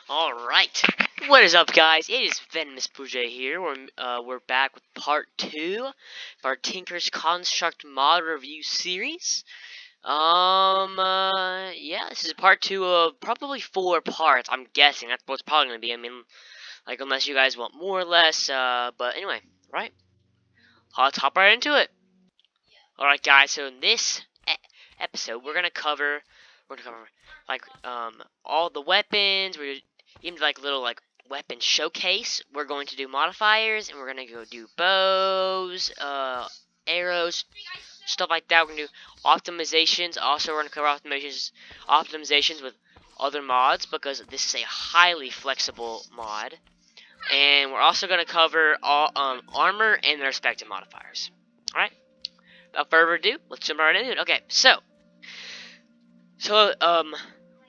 Alright, what is up guys? It is Venomous Pooja here. We're back with part 2 of our Tinker's Construct mod review series. Yeah, this is part 2 of probably 4 parts, I'm guessing. That's what it's probably going to be. I mean, like, unless you guys want more or less, but anyway, right? Let's hop right into it. Alright guys, so in this episode, we're going to cover, like, all the weapons. We're even like little like weapon showcase. We're going to do modifiers, and we're gonna go do bows, arrows, stuff like that. We're gonna do optimizations. Also, we're gonna cover optimizations with other mods because this is a highly flexible mod. And we're also gonna cover all armor and their respective modifiers. All right. Without further ado, let's jump right into it. Okay, so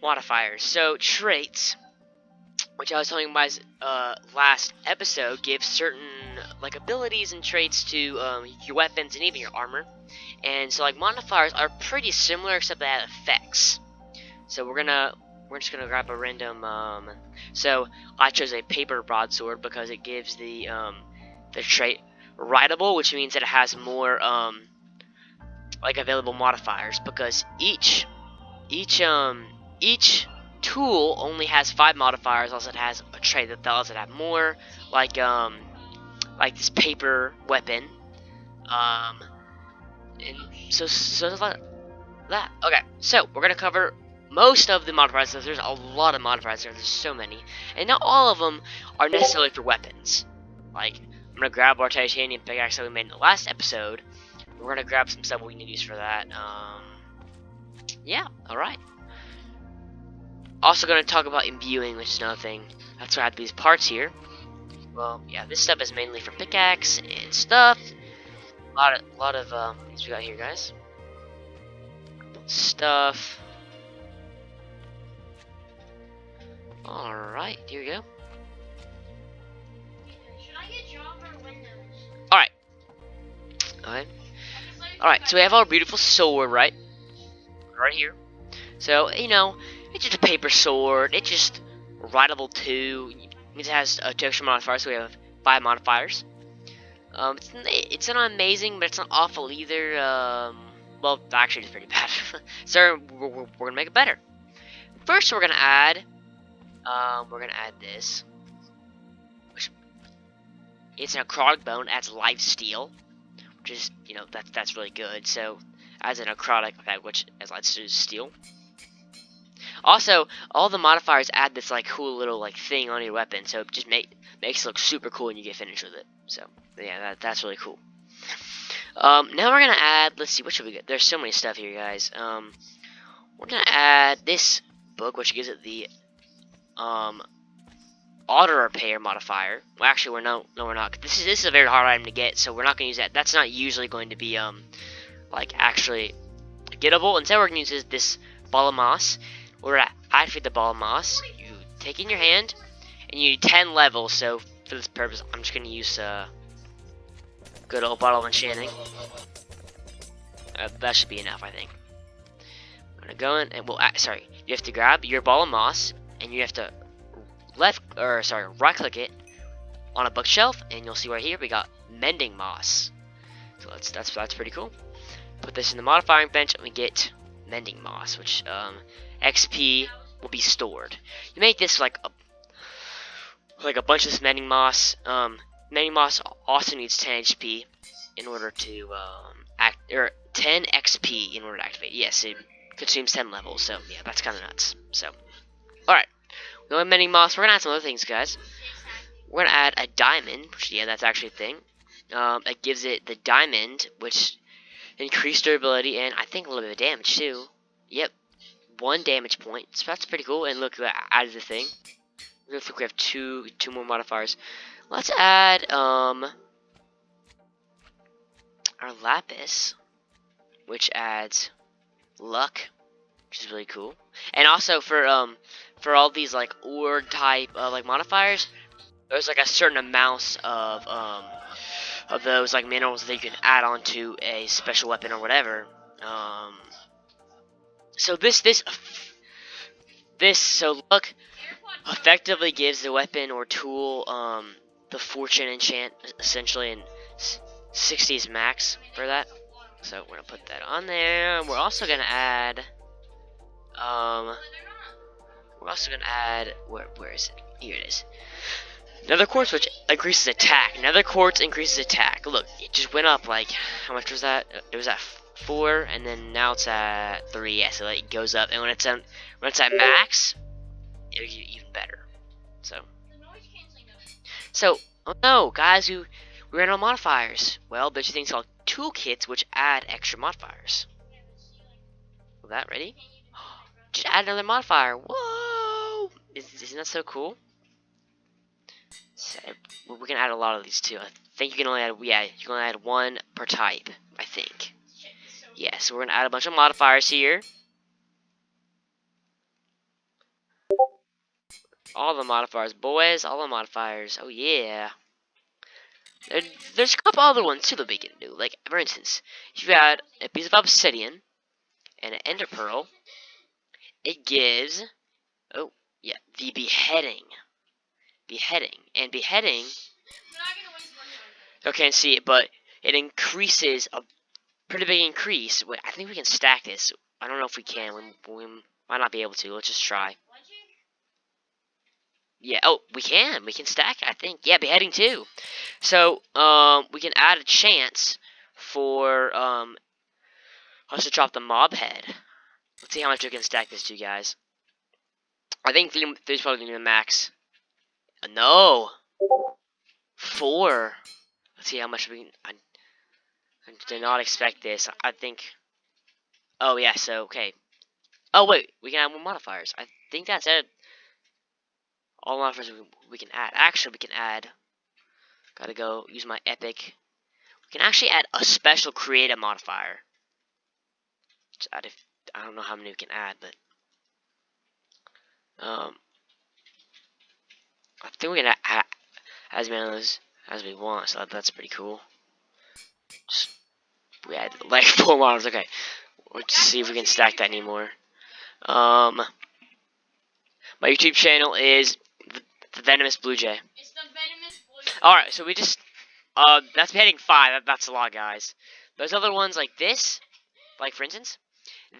modifiers. So traits, which I was telling you guys last episode, gives certain like abilities and traits to your weapons and even your armor. And so like modifiers are pretty similar except they have effects. So we're just gonna grab a random. So I chose a paper broadsword because it gives the trait writable, which means that it has more like available modifiers, because each tool only has 5 modifiers. Also, it has a trait that allows it to have more, like this paper weapon, and so like that. Okay, so we're gonna cover most of the modifiers. So there's a lot of modifiers there. There's so many, and not all of them are necessarily for weapons. Like, I'm gonna grab our titanium pickaxe that we made in the last episode. We're gonna grab some stuff we need to use for that. Yeah. All right. Also going to talk about imbuing, which is another thing. That's why I have these parts here. Well, yeah, this stuff is mainly for pickaxe and stuff. A lot of things we got here, guys. Stuff. All right, here we go. Should I get Java or Windows? All right. All right. So we have our beautiful sword, right here. So it's just a paper sword. It's just writable 2. It has 2 extra modifiers, so we have 5 modifiers. It's not amazing, but it's not awful either. Well, actually, it's pretty bad. So we're gonna make it better. First, we're gonna add this. It's a necrotic bone. Adds life steal, which is that's really good. So adds an necrotic effect, which adds life steal. Also, all the modifiers add this like cool little like thing on your weapon, so it just makes it look super cool when you get finished with it. So yeah, that's really cool. Now we're gonna add. Let's see, what should we get? There's so many stuff here, guys. We're gonna add this book, which gives it the auto repair modifier. Well, actually, we're not. This is a very hard item to get, so we're not gonna use that. That's not usually going to be like actually gettable. Instead, we're gonna use this ball of moss. We're gonna activate the ball of moss. You take it in your hand, and you need 10 levels. So for this purpose, I'm just gonna use good old bottle of enchanting. That should be enough, I think. I'm gonna go in and you have to grab your ball of moss, and you have to right click it on a bookshelf, and you'll see right here we got mending moss. So that's pretty cool. Put this in the modifying bench, and we get mending moss, which XP will be stored. You make this like a bunch of this mending moss. Mending moss also needs 10 HP in order to 10 XP in order to activate. Yes, it consumes 10 levels. So yeah, that's kind of nuts. So all right, we have mending moss. We're gonna add some other things, guys. We're gonna add a diamond, which yeah, that's actually a thing. It gives it the diamond, which increased durability and I think a little bit of damage too. Yep, 1 damage point. So that's pretty cool. And look, that added the thing. I think we have two more modifiers. Let's add our lapis, which adds luck, which is really cool. And also for all these like ore type like modifiers, there's like a certain amount of those like minerals that you can add onto a special weapon or whatever. So this this, so look, effectively gives the weapon or tool the fortune enchant essentially, and 60s max for that. So we're gonna put that on there. We're also gonna add where is it? Here it is. Nether quartz, which increases attack. Nether quartz increases attack. Look, it just went up like, how much was that? It was at 4, and then now it's at 3. Yeah, so it goes up, and when it's at max, it'll get even better. So, oh no, guys, we ran out of modifiers. Well, there's things called toolkits which add extra modifiers. Is that ready? Just add another modifier. Whoa! Isn't that so cool? So, we can add a lot of these too. I think you can only add 1 per type, I think. Yeah, so we're gonna add a bunch of modifiers here. All the modifiers, boys, all the modifiers. Oh yeah. There's a couple other ones too that we can do. Like, for instance, if you add a piece of obsidian and an ender pearl, it gives, oh yeah, the beheading. And beheading, you can't see it, but it increases a pretty big increase. Wait, I think we can stack this. I don't know if we can. We might not be able to. Let's just try. Yeah, oh, we can stack it, I think. Yeah, beheading too. So, we can add a chance for, us to drop the mob head. Let's see how much we can stack this to, guys. I think 3's probably gonna be the max. No! 4. Let's see how much we can, I did not expect this. I think, oh yeah, so, okay. Oh wait, we can add more modifiers. I think that's it. All modifiers we can add. Actually, we can add, gotta go use my epic. We can actually add a special creative modifier. Just add I don't know how many we can add, but I think we can add as many of those as we want, so that's pretty cool. We had like 4 models. Okay, let's see if we can stack that anymore. My YouTube channel is the Venomous Blue Jay. It's the Venomous Blue Jay. All right, so we just that's heading 5. That's a lot, guys. There's other ones like this, like for instance,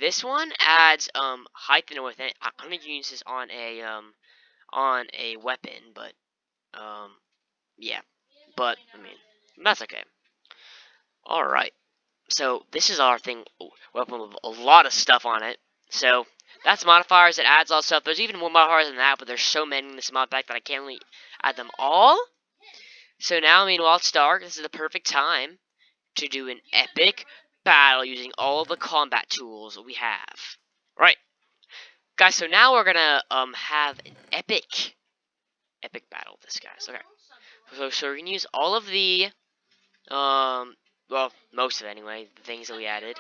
this one adds height and width. I'm gonna use this on a weapon, but yeah, but I mean that's okay. All right. So this is our thing, weapon with a lot of stuff on it. So that's modifiers. It adds all stuff. There's even more modifiers than that, but there's so many in this mod pack that I can't really add them all. So now, I mean, while it's dark, this is the perfect time to do an epic battle using all of the combat tools we have. Right, guys. So now we're gonna have an epic battle with this, guys. Okay. So we're gonna use all of the well, most of it anyway, the things that we added.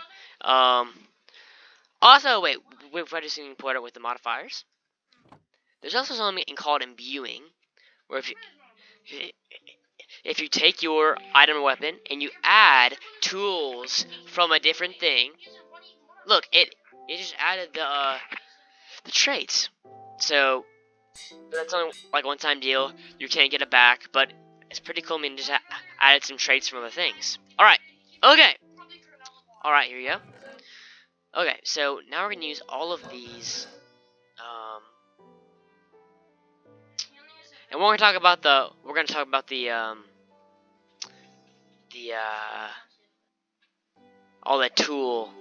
Also, wait, we're just important with the modifiers. There's also something called imbuing, where if you take your item or weapon and you add tools from a different thing, look, it just added the traits. So that's only like a one-time deal. You can't get it back, but it's pretty cool. I mean, just added some traits from other things. All right. Okay. All right. Here you go. Okay. So now we're gonna use all of these, and we're gonna talk about all the tool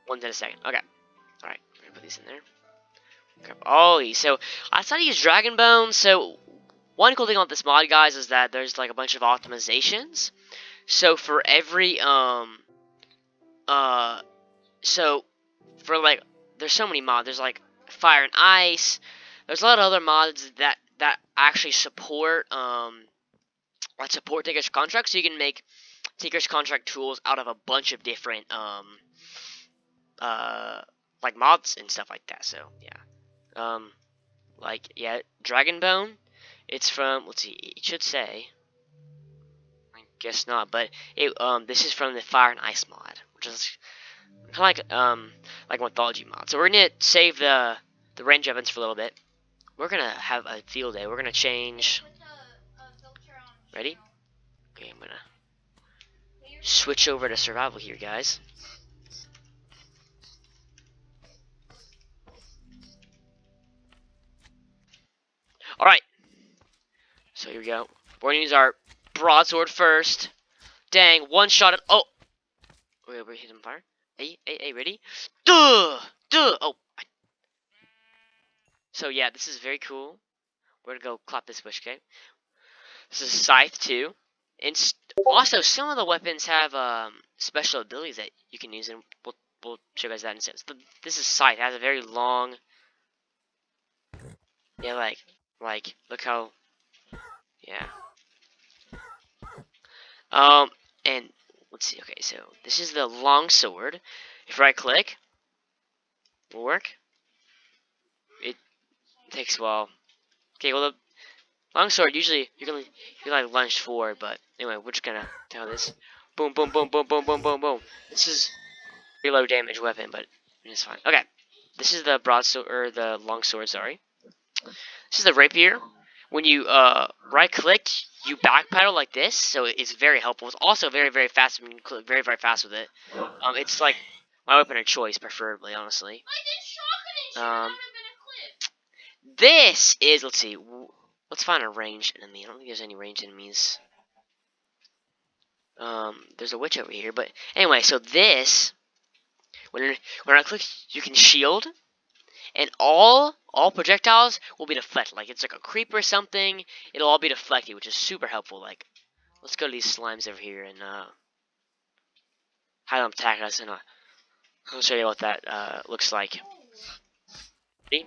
ones in a second. Okay. All right. We're gonna put these in there. Grab all these. So I decided to use Dragon Bone. So one cool thing about this mod, guys, is that there's like a bunch of optimizations. So for every so for like, there's so many mods. There's like Fire and Ice. There's a lot of other mods that actually support Tinker's Contract. So you can make Tinker's Contract tools out of a bunch of different like mods and stuff like that. So yeah, like yeah, Dragon Bone. It's from, let's see, it should say, I guess not, but it this is from the Fire and Ice mod, which is kind of like mythology mod. So we're gonna save the the range weapons for a little bit. We're gonna have a field day. We're gonna change. Ready? Okay, I'm gonna switch over to survival here, guys. Alright. So here we go. We're gonna use our broadsword first. Dang, one shot at. Oh! Wait, we're hitting fire. Hey, ready? Duh! Duh! Oh. So yeah, this is very cool. We're gonna go clap this bush, okay? This is Scythe too. And also, some of the weapons have special abilities that you can use, and we'll show you guys that in a sense. But this is Scythe. It has a very long. Yeah, like, look how. Yeah. And let's see. Okay, so this is the long sword. If right click, will work. It takes a while. Okay, well the long sword usually you can like lunge forward, but anyway, we're just gonna tell this. Boom, boom, boom, boom, boom, boom, boom, boom. This is a low damage weapon, but it's fine. Okay, this is the broadsword or the long sword. Sorry, this is the rapier. When you right click, you back pedal like this, so it's very helpful. It's also very very fast. When you click very very fast with it. It's like my weapon of choice, preferably, honestly. This is, let's see, let's find a ranged enemy. I don't think there's any ranged enemies. There's a witch over here, but anyway, so this, when I click, you can shield, and all projectiles will be deflected. Like it's like a creeper or something, it'll all be deflected, which is super helpful. Like, let's go to these slimes over here and have them attack us, and I'll show you what that looks like. See?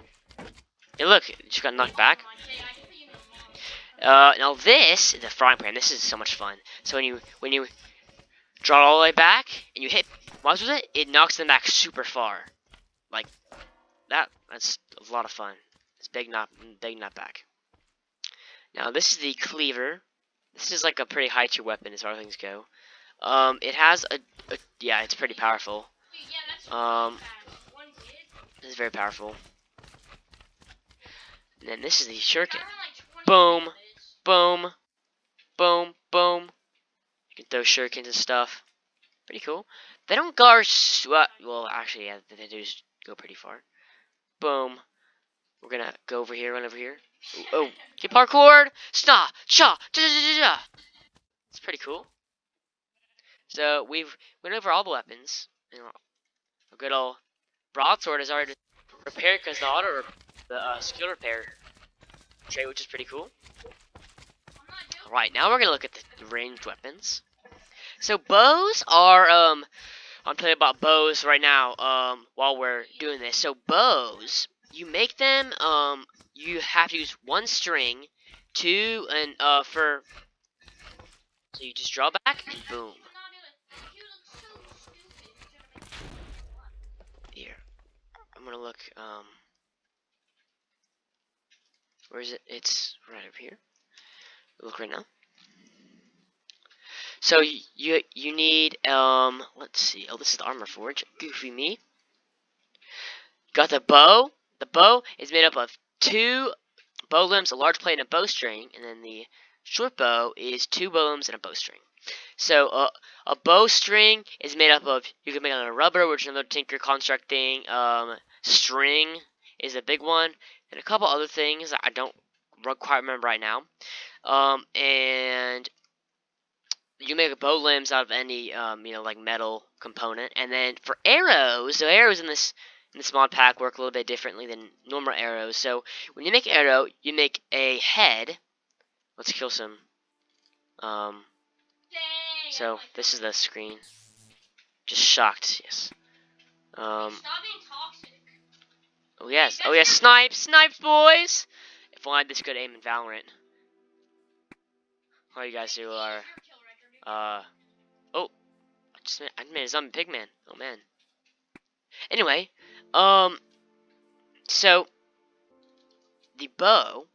Hey, look, it just got knocked back. Now this is a frying pan. This is so much fun. So when you draw it all the way back and you hit mobs with it, it knocks them back super far. Like that. That's a lot of fun. It's big knock back. Now this is the Cleaver. This is like a pretty high tier weapon as far as things go. It has a yeah, it's pretty powerful. It's very powerful. And then this is the shuriken. Boom, boom, boom, boom. You can throw shurikens and stuff. Pretty cool. They don't go well, actually, yeah, they do go pretty far. Boom. We're gonna go over here, run over here. Oh, get parkour! Stop! Cha! It's pretty cool. So we've went over all the weapons. You know, a good old broadsword is already repaired because the skill repair trait, which is pretty cool. Alright, now we're gonna look at the ranged weapons. So bows are I'm telling you about bows right now, while we're doing this. So bows, you make them, you have to use one string, two, and, so you just draw back, and boom. Here, I'm gonna look, where is it? It's right over here. Look right now. So you need, let's see, oh, this is the armor forge, goofy me. Got the bow. The bow is made up of two bow limbs, a large plate, and a bowstring, and then the short bow is two bow limbs and a bowstring. So a bowstring is made up of, you can make it out of rubber, which is another Tinker construct thing. String is a big one, and a couple other things I don't quite remember right now. And you make a bow limbs out of any like metal component, and then for arrows, so arrows in this mod pack work a little bit differently than normal arrows. So when you make an arrow, you make a head. Let's kill some. So this is the screen. Just shocked. Yes. Stop being toxic. Oh yes. Oh yes. Snipes, boys. If only I had this good aim in Valorant. All you guys do are. Oh, I made a zombie pigman. Oh man. Anyway, so the bow,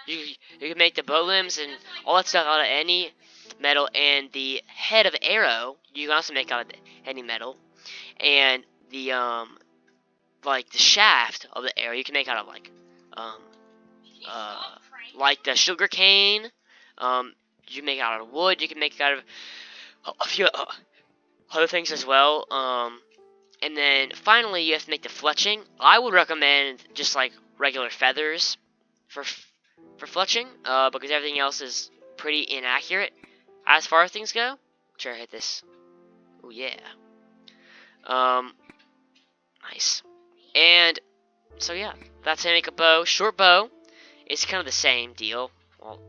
you can make the bow limbs and all that stuff out of any metal, and the head of the arrow you can also make out of any metal, and the like the shaft of the arrow, you can make out of like the sugar cane. You can make it out of wood. You can make it out of a few other things as well. And then finally, you have to make the fletching. I would recommend just like regular feathers for fletching, because everything else is pretty inaccurate as far as things go. Try to hit this. Oh yeah. Nice. And so yeah, that's how you make a bow. Short bow is kind of the same deal. Well,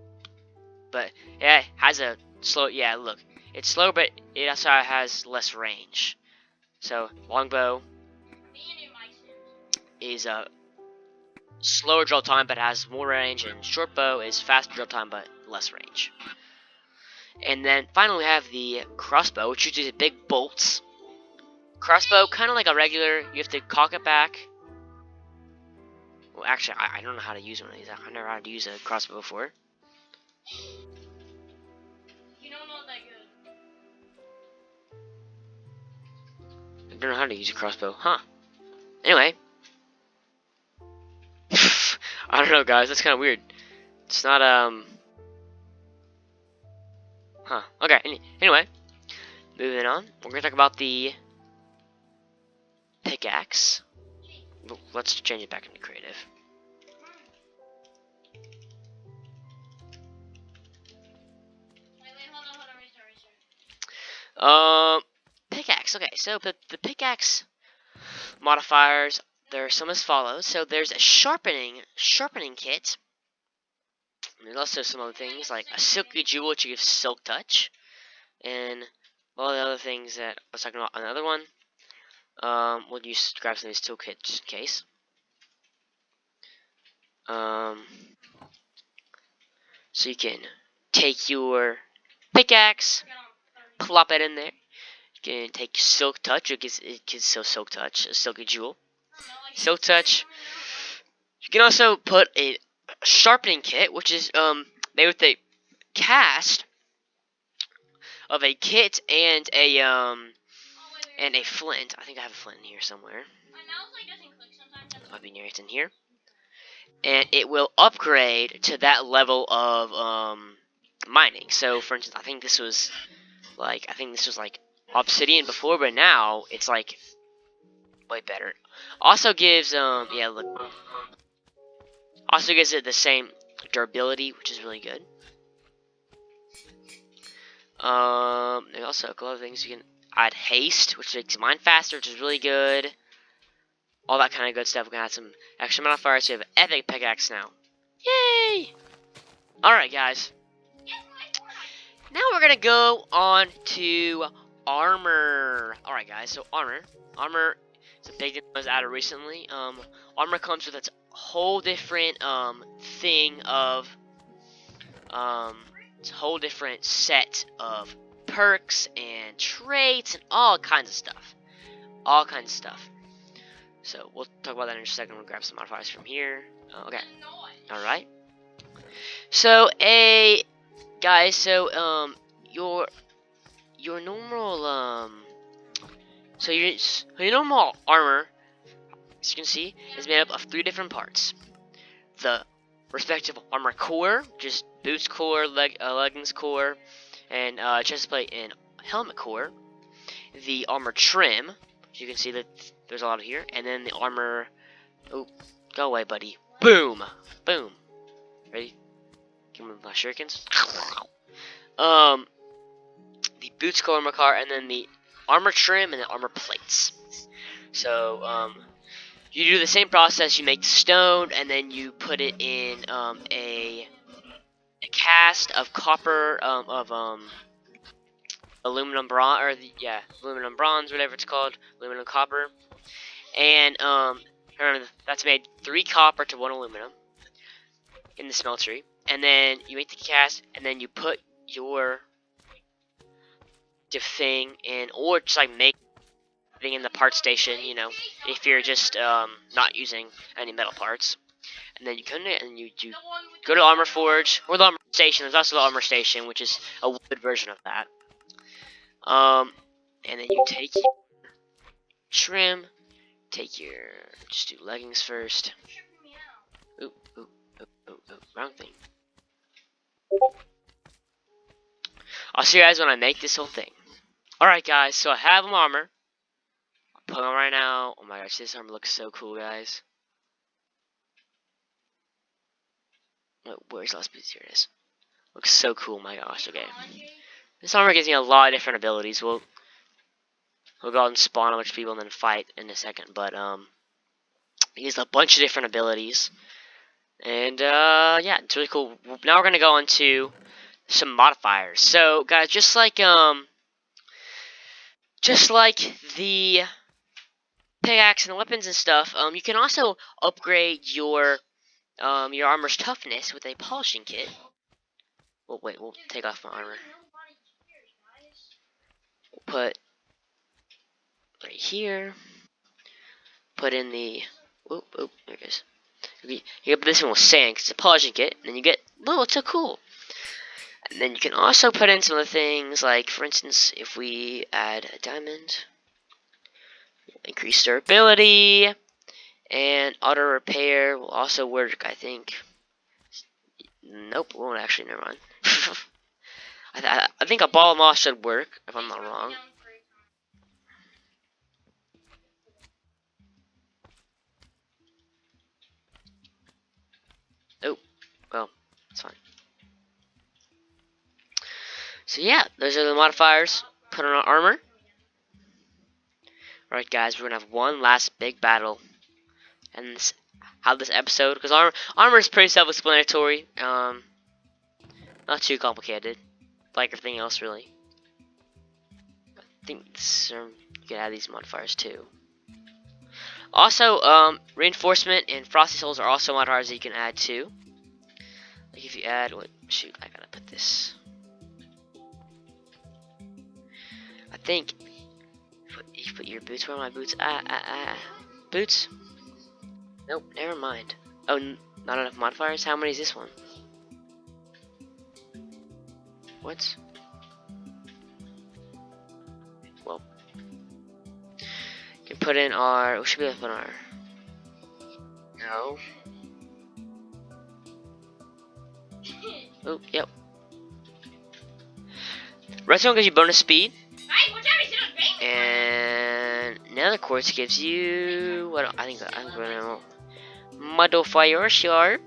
but yeah, it has a slow. Yeah, look, it's slow, but it also has less range. So longbow is a slower draw time, but has more range, and short bow is faster draw time, but less range. And then finally we have the crossbow, which uses big bolts. Crossbow, kind of like a regular, you have to cock it back. Well, actually, I don't know how to use one of these. I've never had to use a crossbow before. You don't know that good. I don't know how to use a crossbow, huh? Anyway. I don't know, guys, that's kind of weird. It's not, huh, okay, anyway. Moving on, we're gonna talk about the pickaxe. Let's change it back into creative. Wait, hold on, restart. Pickaxe, okay, so the pickaxe modifiers, there are some as follows. So there's a sharpening kit. And there's also some other things like a silky jewel, which gives silk touch, and all the other things that I was talking about. Another one. We'll use grab some of these toolkits just in case. So you can take your pickaxe, plop it in there. You can take silk touch. It gives silk touch, a silky jewel. Silk touch. You can also put a sharpening kit, which is made with a cast of a kit and a flint. I think I have a flint in here somewhere. Might be near it in here. And it will upgrade to that level of mining. So, for instance, I think this was like obsidian before, but now it's like way better. Also gives yeah, look. Also gives it the same durability, which is really good. And also a couple other things. You can add haste, which makes mine faster, which is really good. All that kind of good stuff. We can add some extra modifiers. So we have an epic pickaxe now. Yay! Alright, guys. Now we're gonna go on to armor. Alright, guys. So armor is a big thing that was added recently. Armor comes with its whole different thing of it's a whole different set of perks and traits and all kinds of stuff. All kinds of stuff. So we'll talk about that in just a second. We'll grab some modifiers from here. Okay. Alright. So guys, so your normal your normal armor, as you can see, is made up of 3 different parts. The respective armor core, just boots core, leggings core, and chest plate and helmet core. The armor trim, as you can see that there's a lot here, and then the armor. Oh, go away, buddy! Boom, boom. Ready? Give me my shurikens. The boots core, armor core, and then the armor trim and the armor plates. So you do the same process. You make the stone, and then you put it in a cast of copper aluminum bronze, aluminum bronze, whatever it's called, aluminum copper, and remember that's made 3 copper to 1 aluminum in the smeltery, and then you make the cast, and then you put your thing in, or just like make thing in the part station, you know, if you're just not using any metal parts. And then you come in and you go to the armor forge or the armor station. There's also the armor station, which is a wood version of that. And then you take your trim, take your, just do leggings first. You're tripping me out. Ooh, wrong thing. I'll see you guys when I make this whole thing. Alright guys, so I have armor. I'll put on right now. Oh my gosh, this armor looks so cool, guys. Wait, where's the last piece? Here it is. Looks so cool, my gosh, okay. This armor gives me a lot of different abilities. We'll go out and spawn a bunch of people and then fight in a second, but it gives a bunch of different abilities. And yeah, it's really cool. Now we're gonna go into some modifiers. So guys, just like the pickaxe and weapons and stuff, you can also upgrade your armor's toughness with a polishing kit. Well, wait, we'll take off my armor. We'll put right here. Put in the there it goes. You get this one with sand because it's a polishing kit, and then you get it's so cool. And then you can also put in some other things, like for instance, if we add a diamond, increase durability, and auto repair will also work, I think. Nope, won't actually, never mind. I think a ball of moss should work, if I'm not wrong. Oh, well, it's fine. So yeah, those are the modifiers. Put on our armor. Alright guys, we're going to have one last big battle. And how this episode, because armor is pretty self-explanatory. Not too complicated. Like everything else, really. I think you can add these modifiers too. Also, reinforcement and frosty souls are also modifiers that you can add too. Like if you add, shoot, I gotta put this. I think you put your boots. Where are my boots? Boots? Nope, never mind. Oh, not enough modifiers. How many is this one? What? Well, you can put in our. We should be able to put our. No. Oh, yep. Redstone gives you bonus speed. And nether quartz gives you what? I think I'm gonna know. Modifier, sure.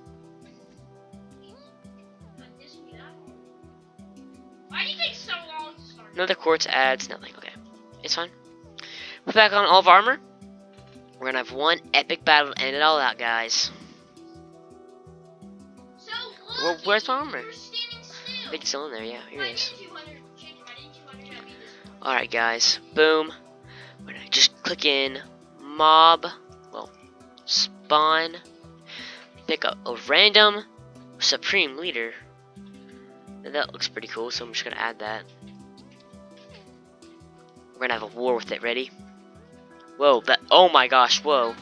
Why do you take so long to start? Nether quartz adds nothing. Okay, it's fine. Put back on all of armor. We're gonna have one epic battle to end it all out, guys. So look, Well, where's my armor? you're standing still. I think it's still in there. Yeah, here it is. I did 200. Alright, guys. Boom. We're gonna just click in mob. Well, spawn. Pick up a random supreme leader. And that looks pretty cool, so I'm just gonna add that. We're gonna have a war with it. Ready? Whoa, that. Oh my gosh, whoa.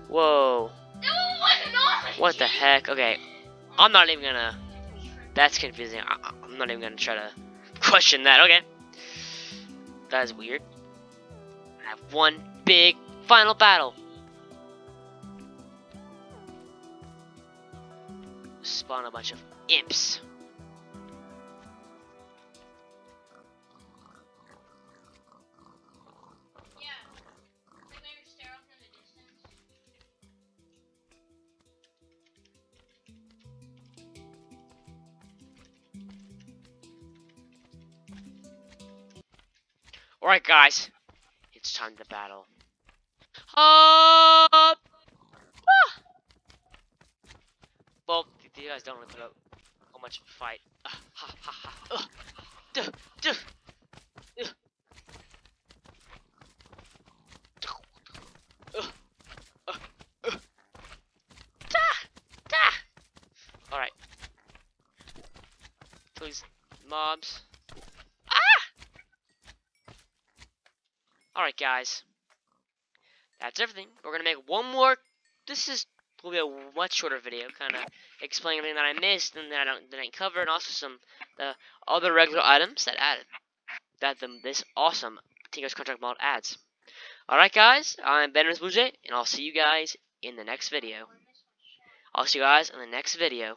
Whoa. What the heck? Okay. I'm not even gonna. That's confusing. I'm not even gonna try to question that. Okay. That is weird. I have one big final battle. Spawn a bunch of imps. Alright, guys. It's time to battle. Ah! Well, you guys don't really put up how much of a fight. Duh, duh. Alright. Please, mobs. Alright, guys. That's everything. We're gonna make one more. This will be a much shorter video, kind of explaining everything that I missed and that I didn't cover, and also some other regular items that this awesome Tinker's Contract mod adds. Alright guys, I'm Ben Bouget, and I'll see you guys in the next video. I'll see you guys in the next video.